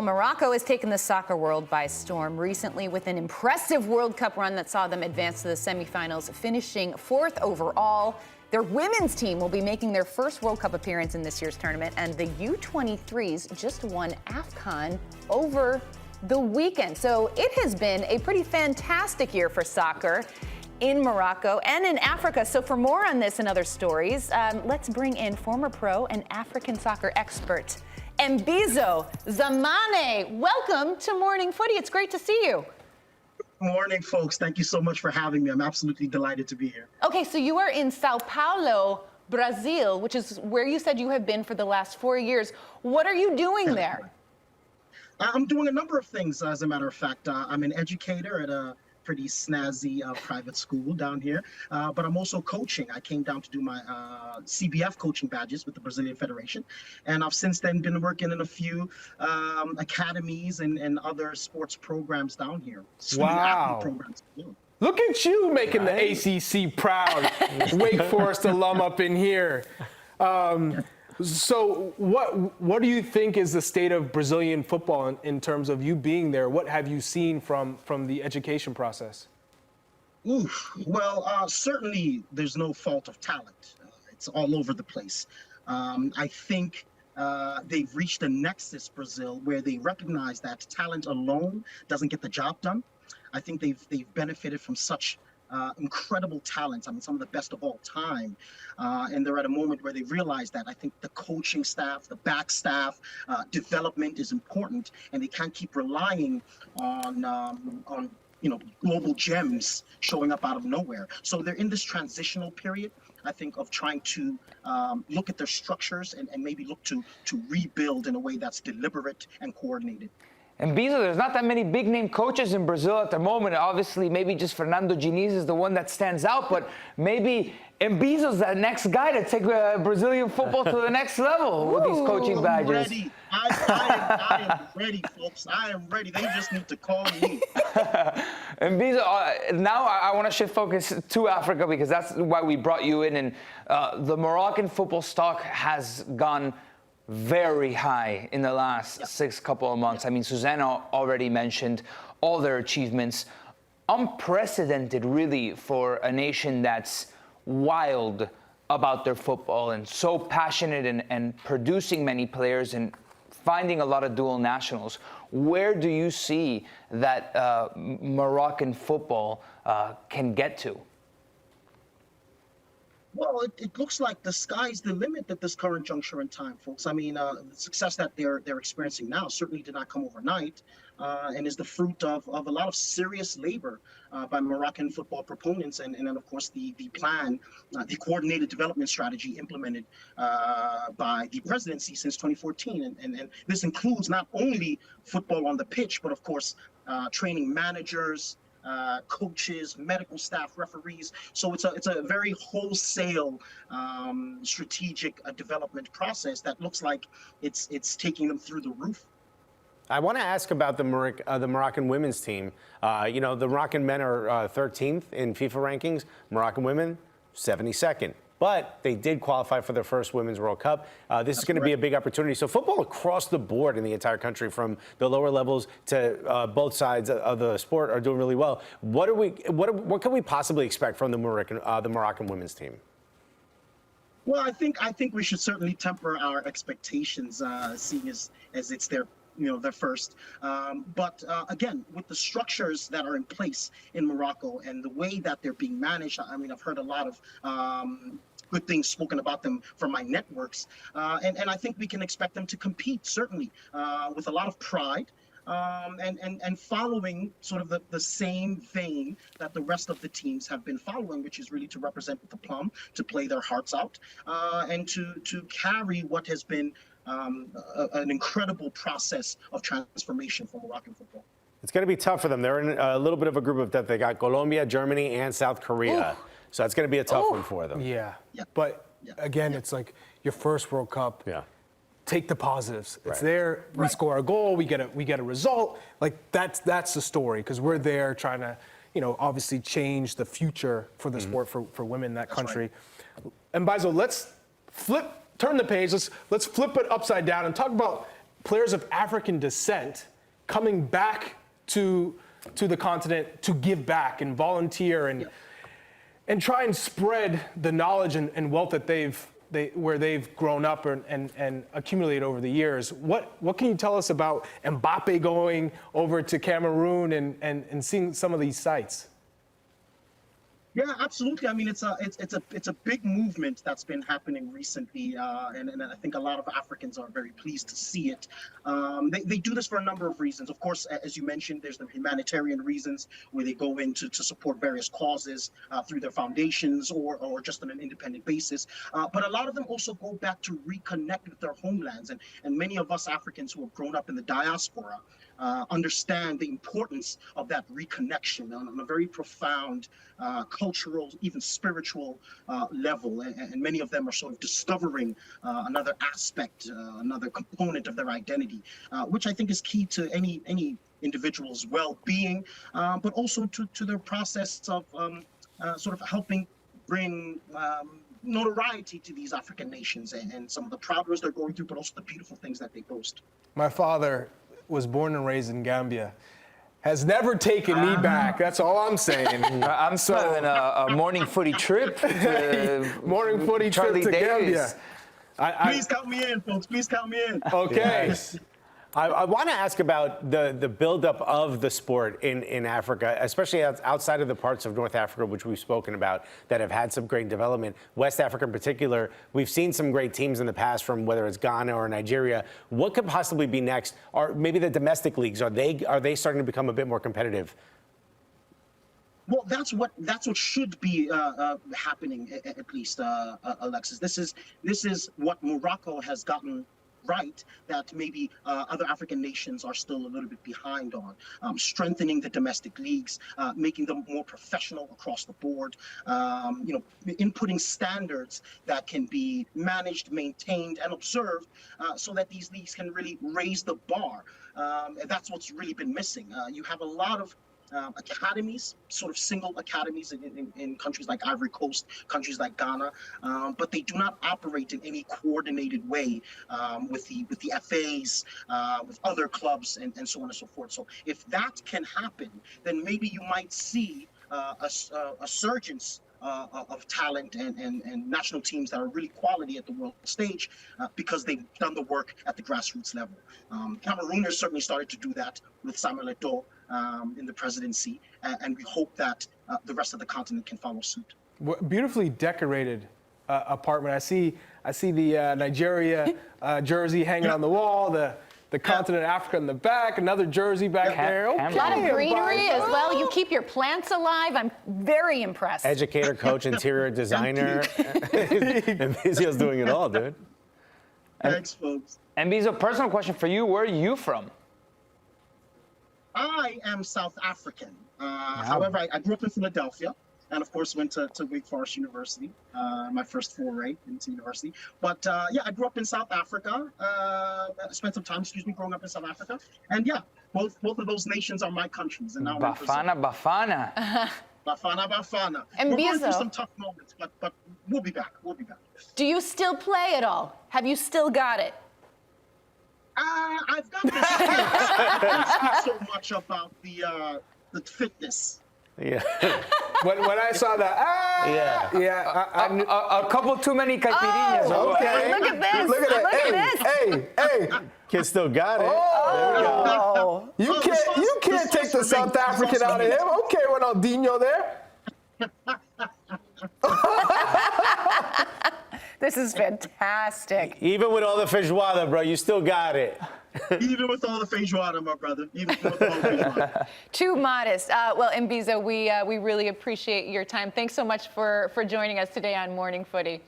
Morocco has taken the soccer world by storm recently with an impressive World Cup run that saw them advance to the semifinals, finishing 4th overall. Their women's team will be making their first World Cup appearance in this year's tournament, and the U23s just won AFCON over the weekend. So it has been a pretty fantastic year for soccer in Morocco and in Africa. So for more on this and other stories, let's bring in former pro and African soccer expert, Mbizo Mzamane. Welcome to Morning Footy. It's great to see you. Good morning, folks. Thank you so much for having me. I'm absolutely delighted to be here. Okay, so you are in Sao Paulo, Brazil, which is where you said you have been for the last 4 years. What are you doing there? I'm doing a number of things, as a matter of fact. I'm an educator at a pretty snazzy private school down here, but I'm also coaching. I came down to do my CBF coaching badges with the Brazilian Federation, and I've since then been working in a few academies and other sports programs down here. Wow. Programs. Look at you making the ACC proud. Wake Forest alum up in here. So what do you think is the state of Brazilian football in terms of you being there? What have you seen from the education process? Well, certainly there's no fault of talent. It's all over the place. I think they've reached a nexus, Brazil, where they recognize that talent alone doesn't get the job done. I think they've benefited from such incredible talents. I mean, some of the best of all time. And they're at a moment where they realize that. I think the coaching staff, the back staff, development is important, and they can't keep relying on global gems showing up out of nowhere. So they're in this transitional period, I think, of trying to look at their structures and maybe look to rebuild in a way that's deliberate and coordinated. And Mbizo, there's not that many big-name coaches in Brazil at the moment. Obviously, maybe just Fernando Diniz is the one that stands out, but maybe Mbizo's that next guy to take Brazilian football to the next level with these coaching badges. I'm ready. I am ready, folks. I am ready. They just need to call me. And Mbizo, now I want to shift focus to Africa because that's why we brought you in. And the Moroccan football stock has gone very high in the last couple of months. I mean, Susanna already mentioned all their achievements. Unprecedented, really, for a nation that's wild about their football and so passionate and producing many players and finding a lot of dual nationals. Where do you see that Moroccan football can get to? Well, it looks like the sky's the limit at this current juncture in time, folks. I mean, the success that they're experiencing now certainly did not come overnight, and is the fruit of a lot of serious labor by Moroccan football proponents, and then, of course, the plan, the coordinated development strategy implemented by the presidency since 2014. And this includes not only football on the pitch, but, of course, training managers, coaches, medical staff, referees. So it's a very wholesale strategic development process that looks like it's taking them through the roof. I want to ask about the Moroccan women's team. The Moroccan men are 13th in FIFA rankings. Moroccan women, 72nd. But they did qualify for their first Women's World Cup. This is going to be a big opportunity. So football across the board in the entire country, from the lower levels to both sides of the sport, are doing really well. What can we possibly expect from the Moroccan women's team? Well, I think we should certainly temper our expectations, seeing as it's their first. But again, with the structures that are in place in Morocco and the way that they're being managed, I mean, I've heard a lot of good things spoken about them from my networks. And I think we can expect them to compete, certainly, with a lot of pride. And following sort of the same vein that the rest of the teams have been following, which is really to represent with the plum, to play their hearts out, and to carry what has been an incredible process of transformation for Moroccan football. It's going to be tough for them. They're in a little bit of a group of death. They got Colombia, Germany, and South Korea. Ooh. So it's going to be a tough one for them. Yeah. But again, it's like your first World Cup. Yeah. Take the positives. It's there. We score a goal. We get a result. Like that's the story, because we're there trying to, obviously change the future for the sport for women in that country. And Mbizo, let's turn the page. Let's flip it upside down and talk about players of African descent coming back to the continent to give back and volunteer and try and spread the knowledge and wealth that where they've grown up and accumulated over the years. What can you tell us about Mbappe going over to Cameroon and seeing some of these sites? Yeah, absolutely. I mean, it's a big movement that's been happening recently, and I think a lot of Africans are very pleased to see it. They do this for a number of reasons. Of course, as you mentioned, there's the humanitarian reasons where they go in to support various causes through their foundations or just on an independent basis. But a lot of them also go back to reconnect with their homelands, and many of us Africans who have grown up in the diaspora understand the importance of that reconnection on a very profound cultural, even spiritual level. And many of them are sort of discovering another aspect, another component of their identity, which I think is key to any individual's well-being, but also to their process of sort of helping bring notoriety to these African nations and some of the problems they're going through, but also the beautiful things that they boast. My father was born and raised in Gambia, has never taken me back. That's all I'm saying. I'm planning a morning footy trip. Morning footy Charlie trip to Davis. Gambia. Please count me in, folks. Please count me in. Okay. Yes. I want to ask about the buildup of the sport in Africa, especially outside of the parts of North Africa, which we've spoken about, that have had some great development. West Africa in particular, we've seen some great teams in the past from whether it's Ghana or Nigeria. What could possibly be next? Or maybe the domestic leagues, are they starting to become a bit more competitive? Well, that's what should be happening, at least, Alexis. This is what Morocco has gotten right that maybe other African nations are still a little bit behind on, strengthening the domestic leagues, making them more professional across the board, inputting standards that can be managed, maintained, and observed so that these leagues can really raise the bar. And that's what's really been missing. You have a lot of academies, sort of single academies in countries like Ivory Coast, countries like Ghana, but they do not operate in any coordinated way with the FAs, with other clubs, and so on and so forth. So if that can happen, then maybe you might see a surgence of talent and national teams that are really quality at the world stage because they've done the work at the grassroots level. Cameroon has certainly started to do that with Samuel Eto'o in the presidency, and we hope that the rest of the continent can follow suit. Beautifully decorated apartment. I see the Nigeria jersey hanging on the wall, the continent of Africa in the back, another jersey back there. Okay, a lot of greenery as well. You keep your plants alive. I'm very impressed. Educator, coach, interior designer. And Mbizo's doing it all, dude. Thanks, folks. And Mbizo, personal question for you: where are you from? I am South African. However, I grew up in Philadelphia, and of course went to Wake Forest University, my first foray into university. But yeah, I grew up in South Africa, spent some time, growing up in South Africa. And yeah, both of those nations are my countries. And now Bafana, Bafana. Bafana, Bafana. And we're going Mbizo, through some tough moments, but we'll be back. We'll be back. do you still play at all? Have you still got it? I've got this it's not so much about the fitness. Yeah. when I saw that, A couple too many caipirinhas. Oh, okay. Look at this. Look at this. Hey. Kid still got it. Oh. You can't take the South African out of him. Okay, Ronaldinho there. This is fantastic. Even with all the feijoada, bro, you still got it. Even with all the feijoada, my brother. Even with all the feijoada. Too modest. Well, Mbizo, we really appreciate your time. Thanks so much for joining us today on Morning Footy.